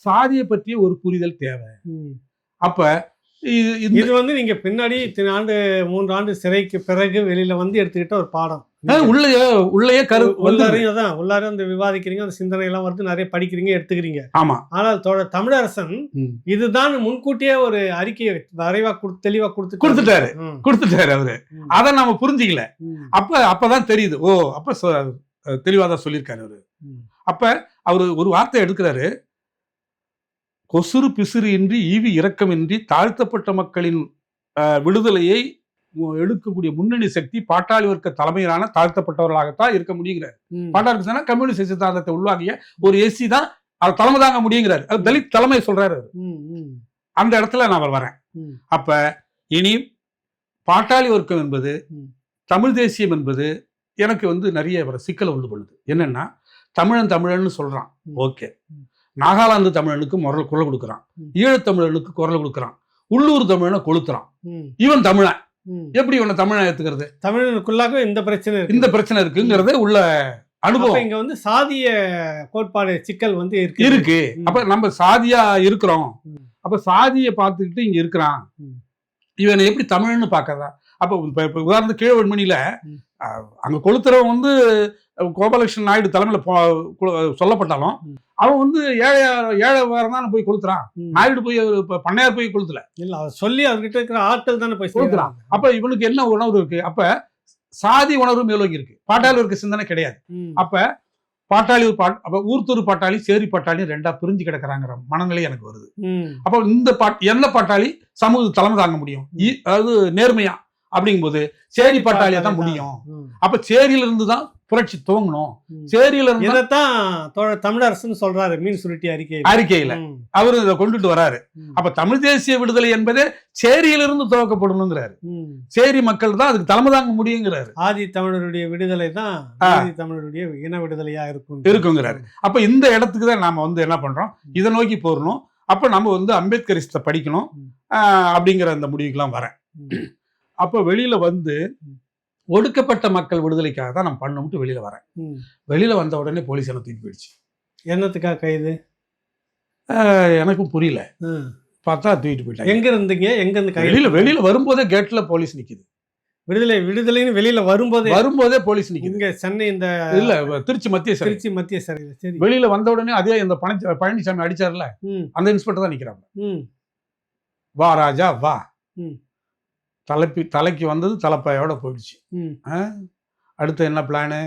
சாதியை பற்றிய ஒரு புரிதல் தேவை. அப்ப இது வந்து நீங்க பின்னாடி 3 ஆண்டு சிறைக்கு பிறகு வெளியில வந்து எடுத்துக்கிட்ட ஒரு பாடம். உள்ளே உள்ளாரையும் அந்த விவாதிக்கிறீங்க, அந்த சிந்தனை எல்லாம் வந்து நிறைய படிக்கிறீங்க, எடுத்துக்கிறீங்க. ஆமா. ஆனால் தமிழரசன் இதுதான் முன்கூட்டியே ஒரு அறிக்கையை வரைவா தெளிவா கொடுத்துட்டாரு அவரு. அதை நாம புரிஞ்சுக்கல. அப்பதான் தெரியுது. அப்ப தெளிவாதான் சொல்லியிருக்காரு அவரு. அப்ப அவரு ஒரு வார்த்தை எடுக்கிறாரு. கொசுறு பிசுறு இன்றி ஈவி இரக்கமின்றி தாழ்த்தப்பட்ட மக்களின் விடுதலையை எடுக்கக்கூடிய முன்னணி சக்தி பாட்டாளி வர்க்க தலைமையிலான தாழ்த்தப்பட்டவர்களாகத்தான் இருக்க முடியுங்கிறார். பாட்டாளி கம்யூனிஸ்ட் சித்தாந்தத்தை உள்வாங்கிய ஒரு எஸ்சி தான் அவர் தலைமை தாங்க முடியுங்கிறார். அது தலித் தலைமை சொல்றாரு. அந்த இடத்துல நான் வரேன். அப்ப இனி பாட்டாளி வர்க்கம் என்பது, தமிழ் தேசியம் என்பது எனக்கு வந்து நிறைய சிக்கலை உண்டு பண்ணுது. என்னன்னா, தமிழன் சொல்றான், ஓகே, நாகாலாந்து தமிழனுக்கு குரல் கொடுக்குறான், ஈழத்தமிழனுக்கு குரல் கொடுக்குறான், உள்ளூர் தமிழனை கொளுத்துறான். இவன் தமிழன், எப்படி இவனை தமிழன் ஏத்துக்கிறது? தமிழனுக்குள்ளாக இந்த பிரச்சனை இருக்குங்கிறது உள்ள அனுபவம். இங்க வந்து சாதிய கோட்பாடு சிக்கல் வந்து இருக்கு. அப்ப நம்ம சாதியா இருக்கிறோம். அப்ப சாதியை பார்த்துக்கிட்டு இங்க இருக்கிறான், இவனை எப்படி தமிழன்னு பாக்கறதா? அப்ப உதாரணத்துக்கு கீழவன்மணியில அங்க கொளுத்துறவன் வந்து கோபாலகிருஷ்ணன் நாயுடு தலைமையில சொல்லப்பட்டாலும் அவன் வந்து ஏழை தான் போய் கொளுத்துறான். நாயுடு போய் பண்ணையார் போய் கொளுத்துல இல்ல, அவர் சொல்லி அவர்கிட்ட இருக்கிற ஆட்கள் தானே போய் கொளுத்துறான். அப்ப இவனுக்கு என்ன உணர்வு இருக்கு? அப்ப சாதி உணர்வு மேலோங்கி இருக்கு, பாட்டாளி இருக்க சிந்தனை கிடையாது. அப்ப பாட்டாளி அப்ப ஊர்த்தூர் பாட்டாளி சேரி பாட்டாளி ரெண்டா பிரிஞ்சு கிடக்குறாங்கிற மனநிலை எனக்கு வருது. அப்ப இந்த என்ன பாட்டாளி சமூக தலைமை தாங்க முடியும், அதாவது நேர்மையா அப்படிங்கும்போது சேரி பாட்டாளியா தான் முடியும். அப்ப சேரியில இருந்துதான் புரட்சி துவங்கணும். சேரியில இருந்துதான் தமிழரசன் சொல்றாரு மீன் சுருட்டி அறிக்கையில அவரு இதை கொண்டுட்டு வராரு. அப்ப தமிழ் தேசிய விடுதலை என்பதே சேரியிலிருந்து துவக்கப்படணுங்கிறாரு. சேரி மக்கள் தான் அதுக்கு தலைமை தாங்க முடியுங்கிறாரு. ஆதி தமிழருடைய விடுதலை தான் ஆதி தமிழருடைய இன விடுதலையா இருக்குங்கிறாரு. அப்ப இந்த இடத்துக்கு தான் நாம வந்து என்ன பண்றோம், இதை நோக்கி போறணும். அப்ப நம்ம வந்து அம்பேத்கரிஸ்ட படிக்கணும் அப்படிங்கிற அந்த முடிவுக்கெல்லாம் வரேன். அப்ப வெளியில வந்து ஒடுக்கப்பட்ட மக்கள் விடுதலைக்காக தான் நான் பண்ணணும்ட்டு வெளியில வரேன். வெளியில வந்த உடனே போலீஸ் என்ன தூக்கி போயிடுச்சு. என்னத்துக்காக கைது எனக்கும் புரியல. பார்த்தா தூக்கிட்டு போயிட்டாங்க. எங்க இருந்தீங்க? வெளியில வரும்போதே கேட்ல போலீஸ் நிக்குது. விடுதலைன்னு வெளியில வரும்போதே போலீஸ் நிக்குது. இங்க சென்னை இந்த இல்ல திருச்சி மத்திய சிறை. சரி, வெளியில வந்த உடனே அதே இந்த பழனிசாமி அடிச்சார்ல, அந்த இன்ஸ்பெக்டர் தான் நிக்கிறாங்க. வா ராஜா வா. தலைக்கு வந்தது தலைப்பாயோட போயிடுச்சு. அடுத்து என்ன பிளானு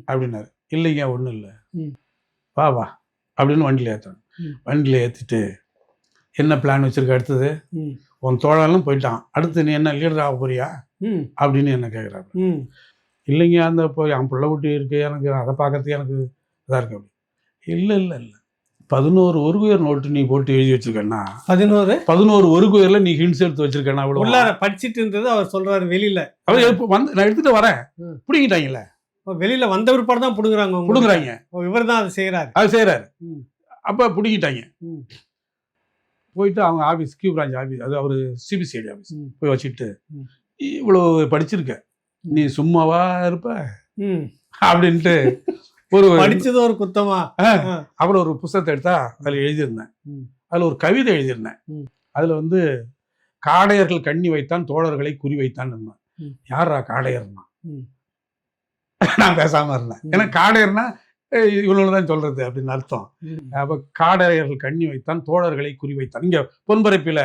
அப்படின்னாரு. இல்லைங்க ஒன்றும் இல்லை, வா வா அப்படின்னு வண்டியில் ஏற்றாங்க. வண்டியில் ஏற்றிட்டு என்ன பிளான் வச்சிருக்க, அடுத்தது உன் தோழலும் போயிட்டான், அடுத்து நீ என்ன லீடர் ஆக போறியா அப்படின்னு என்ன கேட்குறாங்க. இல்லைங்க, அந்த போய் என் பிள்ளை குட்டி இருக்கு, எனக்கு அதை பார்க்கறதுக்கு எனக்கு இதாக இருக்கு. அப்படி இல்லை இல்லை இல்லை 11 1 நோட்டு நீ போட்டு எழுதி வச்சிருக்கேன்னா 11 1 நீ ஹிண்ட்ஸ் எடுத்து வச்சிருக்கேன்னா உள்ளார படிச்சுட்டு இருந்தது அவர் சொல்றாரு. வெளியில அவர் வந்து நான் எடுத்துட்டு வரேன், பிடிங்கிட்டாங்கல்ல. வெளியில வந்த பிற்பாடு தான் புடுங்குறாங்க. இவர் தான் அது செய்யறாரு. அப்ப பிடிங்கிட்டாங்க. போயிட்டு அவங்க ஆபீஸ், கியூ பிரான்ச் ஆபீஸ், அது அவரு சிபிசிஐடி ஆபீஸ் போய் வச்சுட்டு, இவ்வளவு படிச்சிருக்க நீ சும்மாவா இருப்ப அப்படின்ட்டு படிச்சது ஒரு குத்தமா. அப்புறம் ஒரு புத்தகத்தை எடுத்தா அதுல எழுதியிருந்தேன். அதுல ஒரு கவிதை எழுதியிருந்தேன். அதுல வந்து காடையர்கள் கண்ணி வைத்தான் தோழர்களை குறி வைத்தான் இருந்தேன். யாரா காடையர்னா? நான் பேசாம இருந்தேன். ஏன்னா காடையர்னா இவ்வளவுதான் சொல்றது அப்படின்னு அர்த்தம். அப்ப காடையர்கள் கண்ணி வைத்தான் தோழர்களை குறி வைத்தான். இங்க பொன்பரப்பில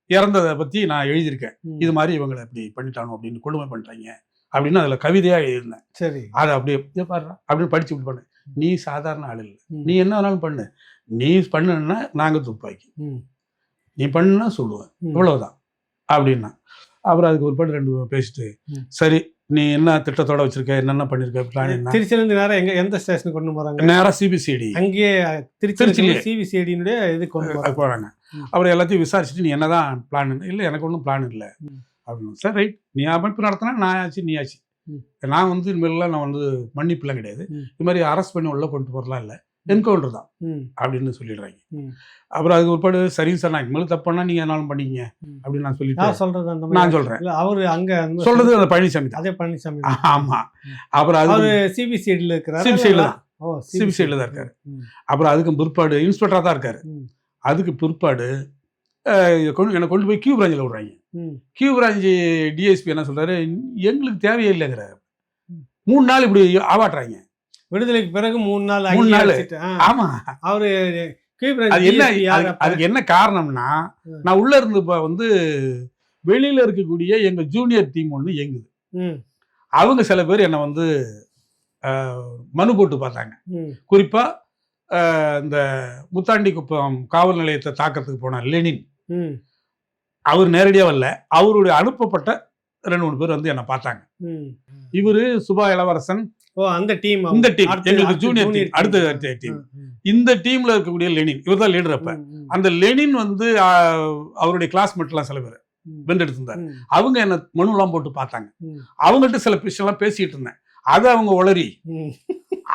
இறந்ததை பத்தி நான் எழுதியிருக்கேன். இது மாதிரி இவங்களை இப்படி பண்ணிட்டானோ அப்படின்னு கொடுமை பண்ணிட்டாங்க அப்படின்னு அதுல கவிதையா எழுதியிருந்தேன். சரி, அதை அப்படியே பாடுறா அப்படின்னு படிச்சு இப்படி பண்ணு. நீ சாதாரண ஆள் இல்லை, நீ என்ன வேணாலும் பண்ணு, நீ பண்ணுன்னா நாங்க துப்பாக்கி, நீ பண்ணுன்னா சொல்லுவேன், இவ்வளவுதான் அப்படின்னா. அப்புறம் அதுக்கு ஒரு பாட்டு 2 பேசிட்டு, சரி நீ என்ன திட்டத்தோட வச்சிருக்க, என்னென்ன பண்ணிருக்க, பிளான் என்ன? திருச்சியில இருந்து நேரம் எந்த ஸ்டேஷனுக்கு கொண்டு போறாங்க? நேரா சிபிசிஐடி. அங்கேயே திருச்சியில சிபிசிஐடினுடைய இது கொண்டு போறாங்க. அப்புறம் எல்லாத்தையும் விசாரிச்சுட்டு நீ என்னதான் பிளான்? இல்லை எனக்கு ஒன்றும் பிளான் இல்லை அப்படின்னு. சார் ரைட், நீ அமைப்பு நடத்தினா நான் ஆச்சு நீ ஆச்சு. நான் வந்து இனிமேலாம் நான் வந்து மன்னிப்புலாம் கிடையாது, இது மாதிரி அரெஸ்ட் பண்ணி உள்ள கொண்டு போறலாம் இல்லை, என்கவுண்டர் தான் அப்படின்னு சொல்லிடுறாங்க. அப்புறம் அதுக்கு ஒருபாடு சரிங்க சார், நான் இனிமேல் தப்பு பண்ணா நீங்க என்னாலும் பண்ணிக்கங்க அப்படின்னு நான் சொல்லிட்டு நான் சொல்றேன். அவரு அங்க சொல்றது அந்த பழனிசாமி தான். அதே பழனிசாமி. ஆமா. அப்புறம் அது சிபிசிஐடில இருக்கிறாரு. சிபிசிஐடில தான் இருக்காரு. அப்புறம் அதுக்கு பிற்பாடு இன்ஸ்பெக்டரா தான் இருக்காரு. அதுக்கு பிற்பாடு என்னை கொண்டு போய் கியூ பிராஞ்சில் விடுறாங்க. ம். கியூ பிரான்ச்சு டிஎஸ்பி என்ன சொல்றாரு, எங்களுக்கு தேவையே இல்லைங்கிறாரு. 3 நாள் இப்படி ஆவாட்டுறாங்க. விடுதலைக்கு பிறகு 3 நாள் 3 நாள். ஆமா. அவரு அது என்ன அதுக்கு என்ன காரணம்னா, நான் உள்ள இருந்து வந்து வெளியில இருக்கக்கூடிய எங்க ஜூனியர் டீம் ஒன்று இயங்குது. அவங்க சில பேர் என்னை வந்து மனு போட்டு பார்த்தாங்க. குறிப்பா இந்த முத்தாண்டிக்குப்பம் காவல் நிலையத்தை தாக்கிறதுக்கு போன லெனின், அவர் நேரடியாக வரல, அவருடைய அனுப்பப்பட்ட 2-3 பேர் வந்து என்னை பார்த்தாங்க. இவரு சுபா இளவரசன், அந்த டீம், இந்த டீம் எங்களுக்கு ஜூனியர் டீம், அடுத்த டீம், இந்த டீம்ல இருக்கக்கூடிய லெனின், இவர் தான் லீடர். அப்ப அந்த லெனின் வந்து அவருடைய கிளாஸ்மேட்லாம் சில பேர் வெண்டெடுத்து இருந்தார். அவங்க என்ன மனுலாம் போட்டு பார்த்தாங்க. அவங்கள்ட்ட சில விஷயம்லாம் பேசிட்டு இருந்தேன். அது அவங்க உளறி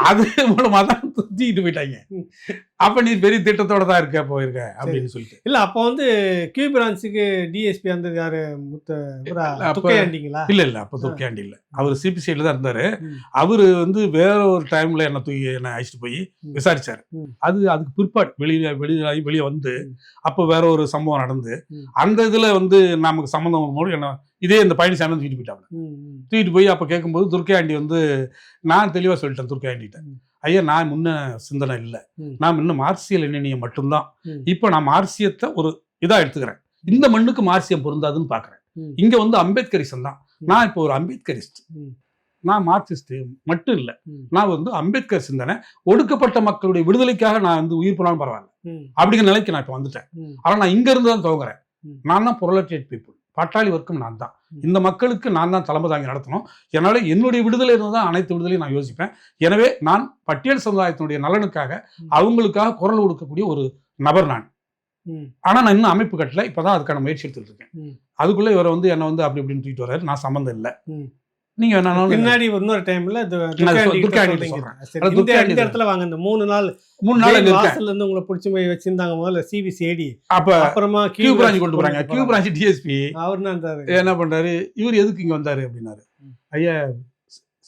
அது மூலமா தான் தூக்கிட்டு போயிட்டாங்க. அப்ப நீ பெரிய திட்டத்தோட தான் இருக்க போயிருக்க அப்படின்னு சொல்லிட்டு. இல்ல அப்ப வந்து கியூ பிரான்ச்சுக்கு டிஎஸ்பி அந்த யாரு துக்கையாண்டிங்களா? இல்ல அப்ப துக்கையாண்டி இல்ல, அவர் சிபிசிஐல தான் இருந்தாரு. அவரு வந்து வேற ஒரு டைம்ல என்ன அழைச்சிட்டு போய் விசாரிச்சாரு. அதுக்கு பிற்பாடு வெளியே வந்து அப்ப வேற ஒரு சம்பவம் நடந்து அந்த இதுல வந்து நமக்கு சம்பந்தம் வரும்போது என்ன இதே இந்த பழனிசாமி தூக்கிட்டு போயிட்டாங்க. தூக்கிட்டு போய் அப்ப கேட்கும்போது துர்க்கையாண்டி வந்து நான் தெளிவா சொல்லிட்டேன் துர்க்கையாண்டிட்ட, ஐயா நான் முன்ன சிந்தனை இல்லை, நான் இன்னும் மார்க்சியல் எண்ணெயை மட்டும்தான், இப்ப நான் மார்க்சியத்தை ஒரு இதா எடுத்துக்கிறேன், இந்த மண்ணுக்கு மார்க்சியம் பொருந்தாதுன்னு பாக்குறேன். இங்க வந்து அம்பேத்கரிசம் தான், நான் இப்போ ஒரு அம்பேத்கரிஸ்ட், நான் மார்க்சிஸ்ட் மட்டும் இல்லை, நான் வந்து அம்பேத்கர் சிந்தனை, ஒடுக்கப்பட்ட மக்களுடைய விடுதலைக்காக நான் வந்து உயிர் போனாலும் பரவாயில்ல அப்படிங்கிற நிலைக்கு நான் இப்ப வந்துட்டேன். ஆனா நான் இங்க இருந்து தான் துவங்குறேன். நான் தான் ப்ரொலெட்டேரியட் பீப்புள், பாட்டாளி வர்க்கம் நான் தான், இந்த மக்களுக்கு நான் தான் தலைமை தாங்கி நடத்தணும். என்னால என்னுடைய விடுதலை இருந்து தான் அனைத்து விடுதலையும் நான் யோசிப்பேன். எனவே நான் பட்டியல் சமுதாயத்தினுடைய நலனுக்காக அவங்களுக்காக குரல் கொடுக்கக்கூடிய ஒரு நபர் நான். ஆனா நான் இன்னும் அமைப்பு கட்டல, இப்பதான் அதுக்கான முயற்சி எடுத்துட்டு இருக்கேன். அதுக்குள்ள இவரை வந்து என்ன வந்து அப்படி இப்படின்னு தூக்கிட்டு வர்றாரு, நான் சம்பந்தம் இல்லை. நீங்க பின்னாடி இன்னொரு டைம்ல இடத்துல வாங்க, இந்த 3 நாள் வாசல்ல இருந்து உங்களை பிடிச்சி போய் வச்சிருந்தாங்க. முதல்ல சிபிசிஐடி, அப்புறமா கியூ பிரான்ச் கொண்டு போறாங்க. கியூ பிரான்ச் டிஎஸ்பி அவர் என்ன பண்றாரு, இவர் எதுக்கு இங்க வந்தாரு அப்படின்னாரு. ஐயா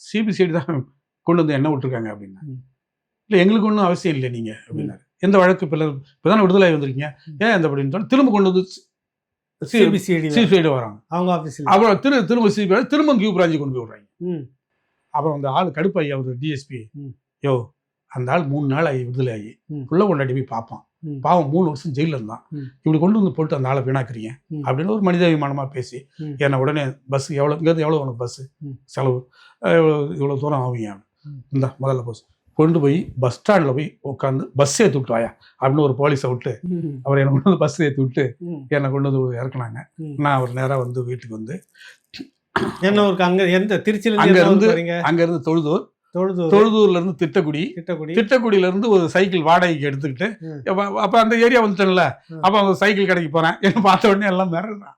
சிபிசிஐடி தான் கொண்டு வந்து என்ன விட்டுருக்காங்க அப்படின்னா. இல்ல எங்களுக்கு ஒன்றும் அவசியம் இல்லை நீங்க அப்படின்னாரு. எந்த வழக்கு இப்பதானே விடுதலை வந்திருக்கீங்க, ஏன் எந்த அப்படின்னு திரும்ப கொண்டு வந்து சிபிசிஐடி வராங்க. அவங்க ஆபீஸ்ல அப்புறம் திரும்ப சிபிஐடி திரும்ப கியூ பிரான்ச் கொண்டு போய் விடுறாங்க. அப்புறம் அந்த ஆள் கடுப்பாயி அவர் டிஎஸ்பி, யோ அந்த ஆள் 3 நாள் ஆகி விடுதலை ஆகி புள்ள கொண்டாடி போய் பார்ப்பான், பாவம் 3 வருஷம் ஜெயில இருந்தான், இப்படி கொண்டு வந்து போட்டு அந்த ஆளை வீணாக்குறீங்க அப்படின்னு ஒரு மனிதாபிமானமா பேசி என்னை உடனே பஸ் எவ்வளவு உனக்கு பஸ் செலவு இவ்வளவு தூரம் ஆவீங்க, இந்த முதல்ல பஸ் கொண்டு போய் பஸ் ஸ்டாண்ட்ல போய் உட்காந்து பஸ் ஏற்றி விட்டு வாயா அப்படின்னு ஒரு போலீஸை விட்டு அவர் என்னை கொண்டு வந்து பஸ் ஏற்றி விட்டு என்னை கொண்டு வந்து இறக்குனாங்க. நான் அவர் நேராக வந்து வீட்டுக்கு வந்து என்ன ஒரு அங்க எந்த திருச்சியில அங்க இருந்து தொழுதூர்ல இருந்து திட்டக்குடியில இருந்து ஒரு சைக்கிள் வாடகைக்கு எடுத்துக்கிட்டு அப்ப அந்த ஏரியா வந்துட்டேன்ல, அப்ப அவங்க சைக்கிள் கடைக்கு போறேன், என்ன பார்த்த உடனே எல்லாம் மிரள்றான்,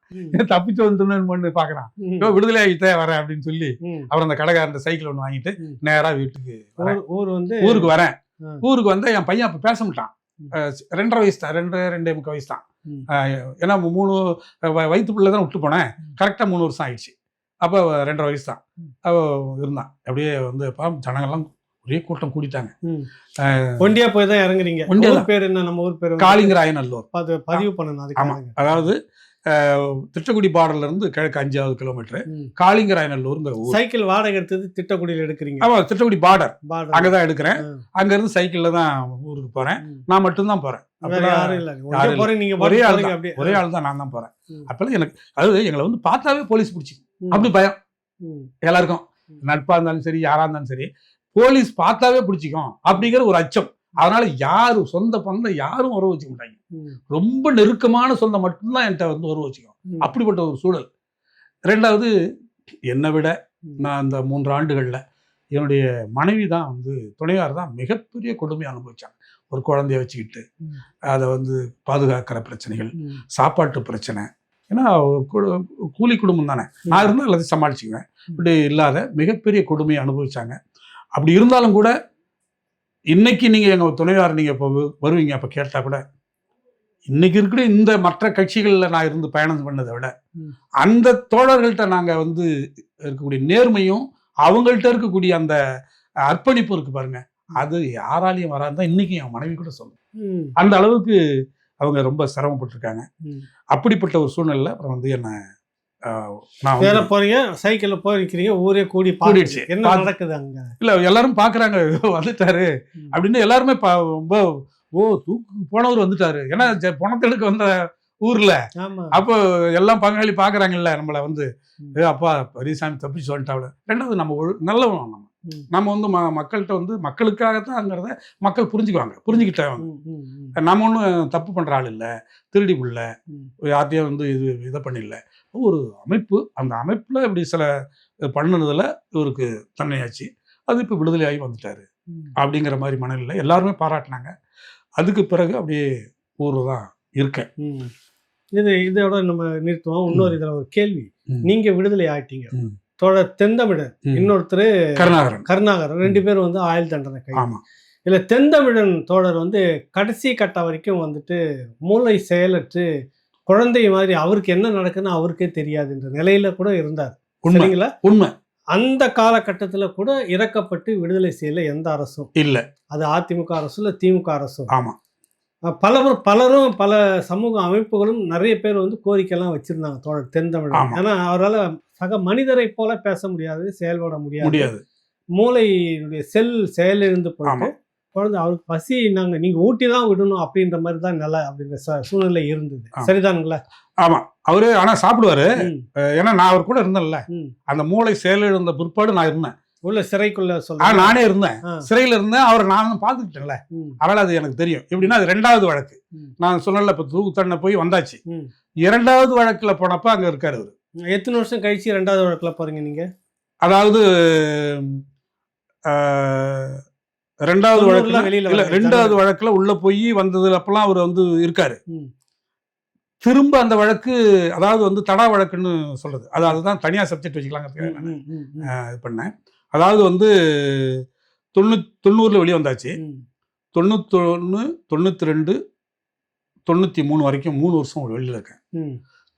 தப்பிச்சு வந்து பாக்குறான், விடுதலை ஆகிட்டே வரேன் அப்படின்னு சொல்லி அப்புறம் அந்த கடைக்காரன் சைக்கிள் ஒண்ணு வாங்கிட்டு நேரா வீட்டுக்கு ஊருக்கு வரேன். ஊருக்கு வந்து என் பையன் அப்ப பேச மாட்டான், 2.5 வயசு தான், 2.5 வயசு தான். ஏன்னா 3 வயிற்றுக்குள்ள தான் விட்டு போனேன், கரெக்டா 3 வருஷம் ஆயிடுச்சு. அப்போ 2.5 வயசு தான் இருந்தான். அப்படியே வந்து ஜனங்கள்லாம் ஒரே கூட்டம் கூட்டிட்டாங்க. ஒண்டியா போய் தான் இறங்குறீங்க. பேர் என்ன, நம்ம ஊர் பேர் காளிங்கராயநல்லூர். பதிவு பண்ணணும். ஆமா, அதாவது திட்டக்குடி பார்டர்ல இருந்து கிழக்கு 5 கிலோமீட்டர் காளிங்கராயநல்லூர்ங்கிற ஊர். சைக்கிள் வாடகை எடுத்தது திட்டக்குடியில் எடுக்கிறீங்க? ஆமா, திட்டக்குடி பார்டர் அங்கதான் எடுக்கிறேன். அங்க இருந்து சைக்கிள்ல தான் ஊருக்கு போறேன். நான் மட்டும்தான் போறேன். ஒரே ஆள் தான், நான் தான் போறேன். அப்பெல்லாம் எனக்கு அதாவது எங்களை வந்து பார்த்தாவே போலீஸ் பிடிச்சி அப்படி பயம் எல்லாருக்கும், நட்பா இருந்தாலும் சரி யாரா இருந்தாலும் சரி, போலீஸ் பார்த்தாவே பிடிச்சிக்கும் அப்படிங்கிற ஒரு அச்சம். அதனால யாரும் சொந்த பந்தம் யாரும் உறவு வச்சுக்க மாட்டாங்க, ரொம்ப நெருக்கமான சொந்தம் மட்டும்தான் என்கிட்ட வந்து உறவு வச்சுக்கும். அப்படிப்பட்ட ஒரு சூழல். 2வது என்னை விட நான் அந்த 3 ஆண்டுகள்ல என்னுடைய மனைவி தான் வந்து துணையார் தான் மிகப்பெரிய கொடுமை அனுபவிச்சாங்க. ஒரு குழந்தைய வச்சுக்கிட்டு அதை வந்து பாதுகாக்கிற பிரச்சனைகள், சாப்பாட்டு பிரச்சனை, ஏன்னா கூலி குடும்பம் தானே, நான் இருந்தால் எல்லாத்தையும் சமாளிச்சுக்குவேன். இப்படி இல்லாத மிகப்பெரிய கொடுமையை அனுபவிச்சாங்க. அப்படி இருந்தாலும் கூட இன்னைக்கு நீங்க எங்க துணையார் நீங்க இப்போ வருவீங்க, அப்ப கேட்டா கூட இன்னைக்கு இருக்கிற இந்த மற்ற கட்சிகள்ல நான் இருந்து பயணம் பண்ணதை விட அந்த தோழர்கள்ட்ட நாங்க வந்து இருக்கக்கூடிய நேர்மையும் அவங்கள்ட்ட இருக்கக்கூடிய அந்த அர்ப்பணிப்பு இருக்கு பாருங்க, அது யாராலையும் வராதுதான் இன்னைக்கு என் மனைவி கூட சொல்லும். அந்த அளவுக்கு அவங்க ரொம்ப சிரமப்பட்டிருக்காங்க. அப்படிப்பட்ட ஒரு சூழ்நிலையில் அப்புறம் வந்து என்ன நான் வேற போறீங்க, சைக்கிள்ல போயிருக்கிறீங்க, ஊரே கூடிடுச்சு. என்ன நடக்குது அங்க? இல்ல எல்லாரும் பாக்குறாங்க வந்துட்டாரு அப்படின்னு எல்லாருமே ரொம்ப தூக்கு போனவர் வந்துட்டாரு. ஏன்னா பணத்தெடுக்க வந்த ஊர்ல அப்போ எல்லாம் பங்காளி பாக்குறாங்கல்ல நம்மள வந்து அப்பா பெரியசாமி தப்பிச்சு வந்துட்டாவில. ரெண்டாவது நம்ம நல்லவன், நம்ம வந்து மக்கள்கிட்ட வந்து மக்களுக்காகத்தான்ங்கிறத மக்கள் புரிஞ்சுக்கிட்டாங்க. நம்ம ஒன்றும் தப்பு பண்ற ஆள் இல்லை, திருடி உள்ள யார்ட்டையும் வந்து இதை பண்ணிடல. ஒரு அமைப்பு, அந்த அமைப்புல இப்படி சில பண்ணுனதுல இவருக்கு தன்னையாச்சு, அது இப்போ விடுதலையாகி வந்துட்டாரு அப்படிங்கிற மாதிரி மனநிலை எல்லாருமே பாராட்டினாங்க. அதுக்கு பிறகு அப்படியே ஊர் தான் இருக்கேன். இதோட நம்ம நிறுத்துவோம். இன்னொரு இதில் ஒரு கேள்வி, நீங்க விடுதலை ஆயிட்டீங்க, தோழர் தென்தமிழன் இன்னொருத்தர் கருணாகரன், 2 பேரும் வந்து ஆயுள் தண்டனை கைது. இல்ல தென்தமிழன் தோழர் வந்து கடைசி கட்ட வரைக்கும் வந்துட்டு மூளை செயலற்று குழந்தை மாதிரி அவருக்கு என்ன நடக்குன்னு அவருக்கே தெரியாதுன்ற நிலையில கூட இருந்தார். சரிங்களா? உண்மை. அந்த காலகட்டத்துல கூட இறக்கப்பட்டு விடுதலை செய்யல எந்த அரசும் இல்ல. அது அதிமுக அரசு இல்ல திமுக அரசும். ஆமா. பலரும் பல சமூக அமைப்புகளும் நிறைய பேர் வந்து கோரிக்கைலாம் வச்சிருந்தாங்க தோழர் தென்தமிழன். ஏன்னா அவரால் சக மனிதரை போல பேச முடியாது, செயல்பட முடியாது. மூளையுடைய செயலிழந்து போயிட்டு குழந்தை அவருக்கு பசி நீங்க ஊட்டி தான் விடணும் அப்படின்ற மாதிரி தான் நிலை அப்படின்ற சூழ்நிலை இருந்தது. சரிதானுங்களா? ஆமா. அவரு ஆனா சாப்பிடுவாரு. ஏன்னா நான் அவர் கூட இருந்தேன்ல, அந்த மூளை செயலிழந்த பிற்பாடு நான் இருந்தேன் உள்ள சிறைக்குள்ள. நானே இருந்தேன், சிறையில இருந்தேன். அவரை நான் பார்த்துக்கிட்டேன்ல, அதனால அது எனக்கு தெரியும். எப்படின்னா அது 2வது வழக்கு. நான் சொன்னல இப்ப தூக்கு தண்டனை போய் வந்தாச்சு. 2வது வழக்குல போனப்ப அங்க இருக்காரு அவரு. எத்தனை வருஷம் கழிச்சு 2வது வழக்குல போறீங்க நீங்க? அதாவது 2வது வழக்குல இல்ல, 2வது வழக்குல உள்ள போய் வந்ததுல அப்பெல்லாம் அவர் வந்து இருக்காரு. திரும்ப அந்த வழக்கு, அதாவது வந்து தடா வழக்குன்னு சொல்றது, அதுதான் தனியா சப்ஜெக்ட் வச்சுக்கலாங்கிறதுக்காக நான் இது பண்ணேன். அதாவது வந்து 90ல வெளியே வந்தாச்சு. 91, 92, 93 வரைக்கும் 3 வருஷம் வெளியில இருக்கேன்.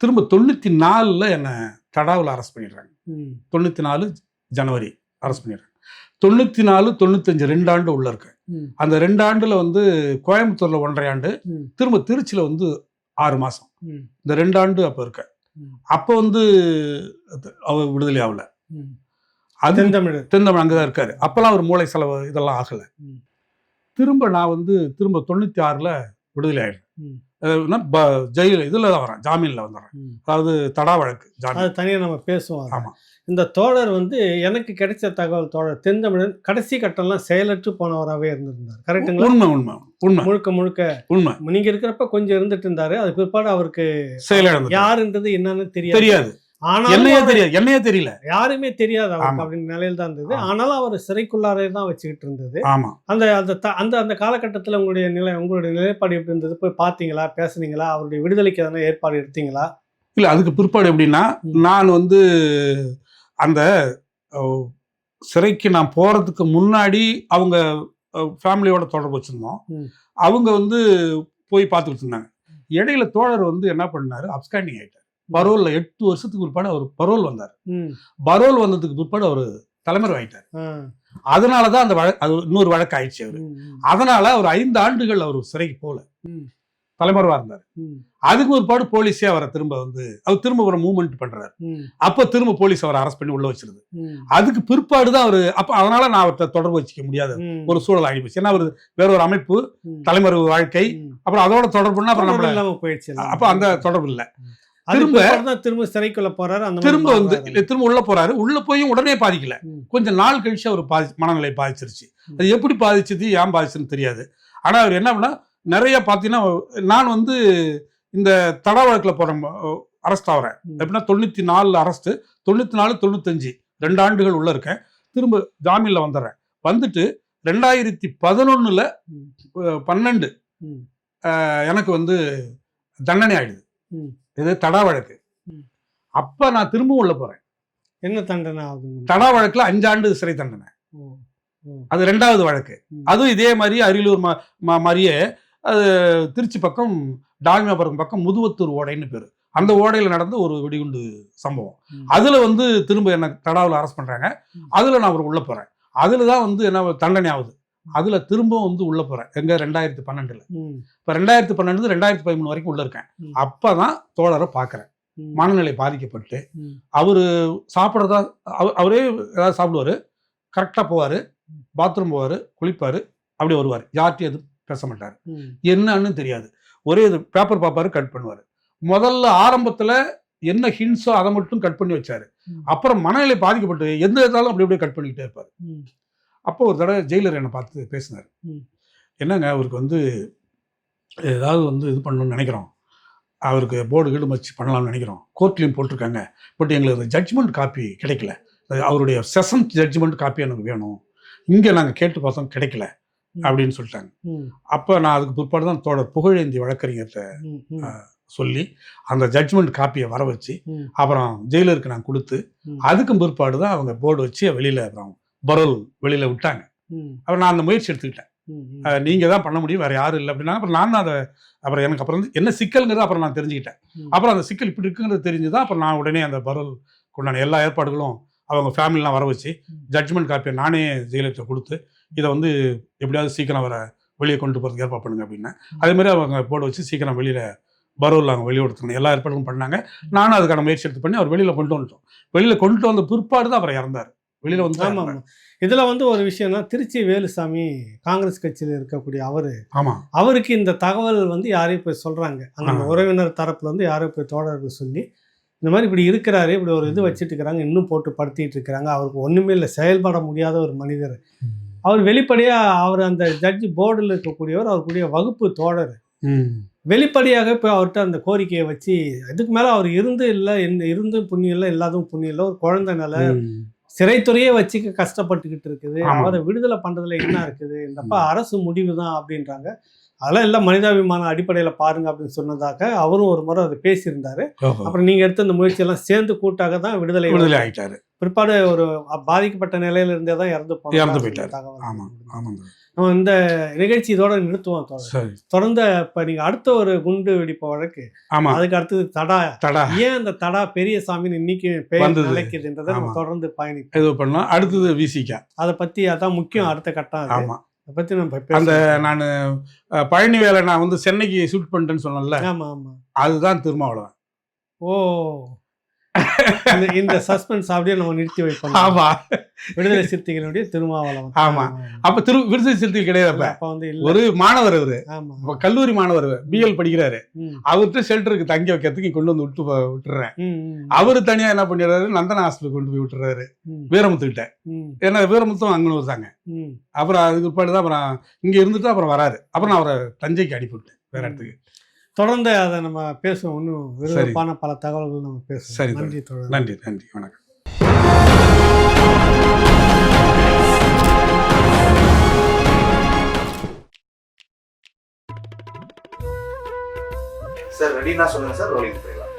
திரும்ப 94ல என்னை தடாவில் அரெஸ்ட் பண்ணிடுறாங்க. 94 ஜனவரி அரெஸ்ட் பண்ணிடுறாங்க. 94, 95 2 ஆண்டு உள்ள இருக்கேன். அந்த 2 ஆண்டுல வந்து கோயம்புத்தூர்ல 1.5 ஆண்டு, திரும்ப திருச்சியில வந்து 6 மாசம். இந்த 2 ஆண்டு அப்ப இருக்கேன். அப்ப வந்து அவர் விடுதலை ஆகல. தென்தமிழ் அங்கதான் இருக்காரு. அப்பெல்லாம் அவர் மூளை செலவு இதெல்லாம் ஆகல. திரும்ப நான் வந்து திரும்ப 96ல விடுதலை ஆயிடுறேன். ஜெயில் இதுல தான் வரேன், ஜாமீன்ல வந்துடுறேன். அதாவது தடா வழக்கு ஜாமீன் தனியாக நம்ம பேசுவோம். ஆமா. இந்த தோழர் வந்து எனக்கு கிடைச்ச தகவல், தோழர் தென்தமிழன் கடைசி கட்டம்லாம் செயலற்று போனவராகவே இருந்திருந்தார். கரெக்டுங்களா? உண்மை. முழுக்க உண்மை. நீங்க இருக்கிறப்ப கொஞ்சம் இருந்துட்டு இருந்தாரு. அது பிற்பாடு அவருக்கு செயலிழந்தது. யாருன்றது என்னன்னு தெரியாது. என்னையே தெரியல, யாருமே தெரியாது அவருக்கு அப்படின்னு நிலையில தான் இருந்தது. ஆனாலும் அவர் சிறைக்குள்ளாரே தான் வச்சுக்கிட்டு இருந்தது. அந்த காலகட்டத்தில் உங்களுடைய நிலைப்பாடு எப்படி இருந்தது? போய் பார்த்தீங்களா, பேசுனீங்களா, அவருடைய விடுதலைக்கு எதனா ஏற்பாடு எடுத்தீங்களா? இல்ல, அதுக்கு பிற்பாடு எப்படின்னா, நான் வந்து அந்த சிறைக்கு நான் போறதுக்கு முன்னாடி அவங்க ஃபேமிலியோட தொடர்பு வச்சிருந்தோம். அவங்க வந்து போய் பார்த்துக்கிட்டு இருந்தாங்க. இடையில தோழர் வந்து என்ன பண்ணாரு, அப்ஸ்காண்டிங் ஆயிட்டார். பரோல்ல 8 வருஷத்துக்கு பிற்பாடு அவர் பரோல் வந்தார். பரோல் வந்ததுக்கு பிற்பாடு அவர் தலைமறை ஆயிட்டார். அதனாலதான் அந்த அது இன்னொரு வழக்கு ஆயிடுச்சு அவரு. அதனால அவர் 5 ஆண்டுகள் அவர் சிறைக்கு போல தலைமறைவா இருந்தார். அதுக்கு பிற்பாடு போலீஸே அவரை திரும்ப வந்து அவர் திரும்ப ஒரு மூவ்மெண்ட் பண்றாரு. அப்ப திரும்ப போலீஸ் அவரை அரெஸ்ட் பண்ணி உள்ள வச்சிருது. அதுக்கு பிற்பாடுதான் அவரு அப்ப அதனால நான் அவர்கிட்ட தொடர்பு வச்சுக்க முடியாத ஒரு சூழல் ஆகிடுச்சு. ஏன்னா அவரு வேற ஒரு அமைப்பு, தலைமறைவு வாழ்க்கை, அப்புறம் அதோட தொடர்புன்னா அப்புறம் நம்மள போயிடுச்சு. அப்ப அந்த தொடர்பு இல்ல. திரும்ப சிறைக்குள்ள போறாரு. திரும்ப வந்து திரும்ப உள்ள போறாரு. உள்ள போய் உடனே பாதிக்கல, கொஞ்சம் நாள் கழிச்சு அவர் மனநிலை பாதிச்சிருச்சு. அது எப்படி பாதிச்சது, ஏன் பாதிச்சுன்னு தெரியாது. ஆனா அவர் என்ன பண்ணா, நிறைய பாத்தீங்கன்னா நான் வந்து இந்த தடா வழக்குல போறேன், அரெஸ்ட் ஆகிறேன். எப்படின்னா 94 அரெஸ்ட், 94, 95 2 ஆண்டுகள் உள்ள இருக்கேன். திரும்ப ஜாமீன்ல வந்துடுறேன். வந்துட்டு 2011ல 12 எனக்கு வந்து தண்டனை ஆயிடுது. இது தடா வழக்கு. அப்ப நான் திரும்பவும் உள்ள போறேன். என்ன தண்டனை? தடா வழக்குல 5 ஆண்டு சிறை தண்டனை. அது 2வது வழக்கு. அதுவும் இதே மாதிரி அரியலூர் மாதிரியே அது திருச்சி பக்கம் டால்மியாபுரம் பக்கம் முதுவத்தூர் ஓடைன்னு பேரு. அந்த ஓடையில நடந்த ஒரு வெடிகுண்டு சம்பவம். அதுல வந்து திரும்ப என்ன தடாவில் அரெஸ்ட் பண்றாங்க. அதுல நான் ஒரு உள்ள போறேன். அதுலதான் வந்து என்ன தண்டனை ஆகுது. அதுல திரும்பவும் வந்து உள்ள போறேன். எங்க 2012ல. இப்ப 2012 2013 வரைக்கும் உள்ள இருக்கேன். அப்பதான் தோழரை பாக்குறேன். மனநிலை பாதிக்கப்பட்டு அவரு சாப்பிட்றதா அவரே ஏதாவது சாப்பிடுவாரு, கரெக்டா போவாரு, பாத்ரூம் போவாரு, குளிப்பாரு, அப்படியே வருவாரு. யார்கிட்டயும் எதுவும் பேச மாட்டாரு. என்னன்னு தெரியாது. ஒரே இது பேப்பர் பாப்பாரு, கட் பண்ணுவாரு. முதல்ல ஆரம்பத்துல என்ன ஹிண்ட்ஸோ அதை மட்டும் கட் பண்ணி வச்சாரு. அப்புறம் மனநிலை பாதிக்கப்பட்டு எந்த இதாலும் அப்படி அப்படியே கட் பண்ணிக்கிட்டே இருப்பாரு. அப்போ ஒரு தடவை ஜெயிலர் என்னை பார்த்து பேசினார். என்னங்க அவருக்கு வந்து ஏதாவது வந்து இது பண்ணணும்னு நினைக்கிறோம், அவருக்கு போர்டு கீடு வச்சு பண்ணலாம்னு நினைக்கிறோம், கோர்ட்லேயும் போட்டிருக்காங்க, பட் எங்களுக்கு ஜட்ஜ்மெண்ட் காப்பி கிடைக்கல, அவருடைய செஷன் ஜட்ஜ்மெண்ட் காப்பி எனக்கு வேணும், இங்கே நாங்கள் கேட்டு பார்த்தோம் கிடைக்கல அப்படின்னு சொல்லிட்டாங்க. அப்போ நான் அதுக்கு பிற்பாடு தான் தோழர் புகழேந்தி வழக்கறிஞர்கிட்ட சொல்லி அந்த ஜட்ஜ்மெண்ட் காப்பியை வர வச்சு அப்புறம் ஜெயிலருக்கு நான் கொடுத்து அதுக்கும் பிற்பாடு தான் அவங்க போர்டு வச்சு வெளியில் அப்புறம் பரோல் வெளியில் விட்டாங்க. அப்புறம் நான் அந்த முயற்சி எடுத்துக்கிட்டேன். நீங்கள் தான் பண்ண முடியும், வேறு யாரும் இல்லை அப்படின்னா. அப்புறம் நான் அதை அப்புறம் எனக்கு அப்புறம் என்ன சிக்கல்ங்கிறது அப்புறம் நான் தெரிஞ்சுக்கிட்டேன். அப்புறம் அந்த சிக்கல் இப்படி இருக்குங்கிறது தெரிஞ்சுதான் அப்புறம் நான் உடனே அந்த பரோல் கொண்டான எல்லா ஏற்பாடுகளும் அவங்க ஃபேமிலிலாம் வர வச்சு ஜட்ஜ்மெண்ட் காப்பியை நானே ஜெயிலர்கிட்ட கொடுத்து இதை வந்து எப்படியாவது சீக்கிரம் அவரை வெளியே கொண்டு போகிறதுக்கு ஏற்பாடு பண்ணுங்க அப்படின்னா அதேமாதிரி அவங்க போர்டு வச்சு சீக்கிரம் வெளியில் பரோல் அவங்க வெளியே கொடுத்துருங்க எல்லா ஏற்பாடுகளும் பண்ணாங்க. நானும் அதுக்கான முயற்சி எடுத்து பண்ணி அவர் வெளியில் கொண்டு வந்துட்டோம். வெளியில் கொண்டு வந்த பிற்பாடு தான் அப்புறம் இறந்தார். வெளியில் வந்து ஆமாம். இதில் வந்து ஒரு விஷயம்னா திருச்சி வேலுசாமி காங்கிரஸ் கட்சியில் இருக்கக்கூடிய அவருக்கு இந்த தகவல் வந்து யாரையும் போய் சொல்கிறாங்க. அந்த உறவினர் தரப்புல வந்து யாரையும் போய் தோழர்கள் சொல்லி இந்த மாதிரி இப்படி இருக்கிறாரு, இப்படி ஒரு இது வச்சுட்டு இருக்கிறாங்க, இன்னும் போட்டு படுத்திட்டு இருக்கிறாங்க, அவருக்கு ஒன்றுமே இல்லை, செயல்பட முடியாத ஒரு மனிதர். அவர் வெளிப்படையாக அவர் அந்த ஜட்ஜி போர்டில் இருக்கக்கூடியவர், அவருக்குரிய வகுப்பு தோழர். வெளிப்படையாக இப்போ அவர்கிட்ட அந்த கோரிக்கையை வச்சு இதுக்கு மேலே அவர் இருந்தும் புண்ணியம் இல்லை, இல்லாதவும் புண்ணியம் இல்லை, ஒரு குழந்தை நிலை சிறைத்துறையே வச்சுக்க கஷ்டப்பட்டுக்கிட்டு இருக்குது, அவரை விடுதலை பண்ணுறதுல என்ன இருக்குது, இந்தப்பா அரசு முடிவு தான் அப்படின்றாங்க. அதெல்லாம் எல்லாம் மனிதாபிமான அடிப்படையில் பாருங்க அப்படின்னு சொன்னதாக அவரும் ஒரு முறை அதை பேசியிருந்தாரு. அப்புறம் நீங்கள் எடுத்த அந்த முயற்சியெல்லாம் சேர்ந்து கூட்டாக தான் விடுதலை ஆகிட்டாரு. பிற்பாடு ஒரு பாதிக்கப்பட்ட நிலையில இருந்தே தான் இறந்து போயிட்டார். நம்ம இந்த நிகழ்ச்சி இதோட நிறுத்துவோம். தொடர்ந்து இப்போ நீங்கள் அடுத்த ஒரு குண்டு வெடிப்பு வழக்கு, அதுக்கு அடுத்தது தடா, ஏன் அந்த தடா பெரியசாமின்னு இன்னைக்கு நிலைக்குதுன்றதை நம்ம தொடர்ந்து பயணிப்போம். அடுத்தது விசிகா, அதை பற்றி அதான் முக்கியம் அடுத்த கட்டம். ஆமாம், அதை பற்றி நம்ம அந்த நான் பழனி வேலை நான் வந்து சென்னைக்கு ஷூட் பண்ணிட்டேன்னு சொன்னேன்ல. ஆமாம் ஆமாம், அதுதான் திருமாவளவன். ஓ, இந்த சஸ்பென்ஸ் அப்படியே நம்ம நிறுத்தி வைப்போம். ஆமா, விடுதலை சிறுத்தைகளுடைய திருமாவளவன். ஆமா, அப்ப விடுதலை சிறுத்தைகள் கிடையாது. அப்ப வந்து ஒரு மாணவர், அவரு கல்லூரி மாணவர், பிஎல் படிக்கிறாரு. அவர்கிட்ட ஷெல்டருக்கு தங்கி வைக்கிறதுக்கு கொண்டு வந்து விட்டுறேன். அவரு தனியா என்ன பண்ணிடுறாரு, நந்தன ஹாஸ்பிட்டல் கொண்டு போய் விட்டுறாரு வீரமுத்துக்கிட்ட. ஏன்னா வீரமுத்தும் அங்கனூர் தாங்க. அப்புறம் அதுக்கு பிற்பாடுதான் அப்புறம் இங்க இருந்துட்டு அப்புறம் வராரு. அப்புறம் நான் அவரை தஞ்சைக்கு அனுப்பிவிட்டேன், வேற இடத்துக்கு. தொடர்ந்து அதை நம்ம பேசுவோம். இன்னும் விருப்பமான பல தகவல்கள் நம்ம பேசுவோம். சரி, நன்றி நன்றி, வணக்கம். சார் ரெடினா சொல்லுங்க சார், ரோலிங் போயிடலாம்.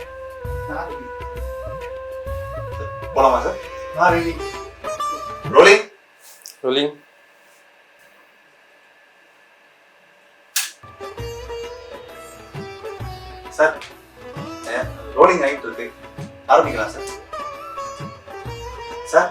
போலாமா sir? Ready. Rolling. Sir rolling ஆகிட்டு இருக்கு, ஆரம்பிக்கலாம் சார். சார்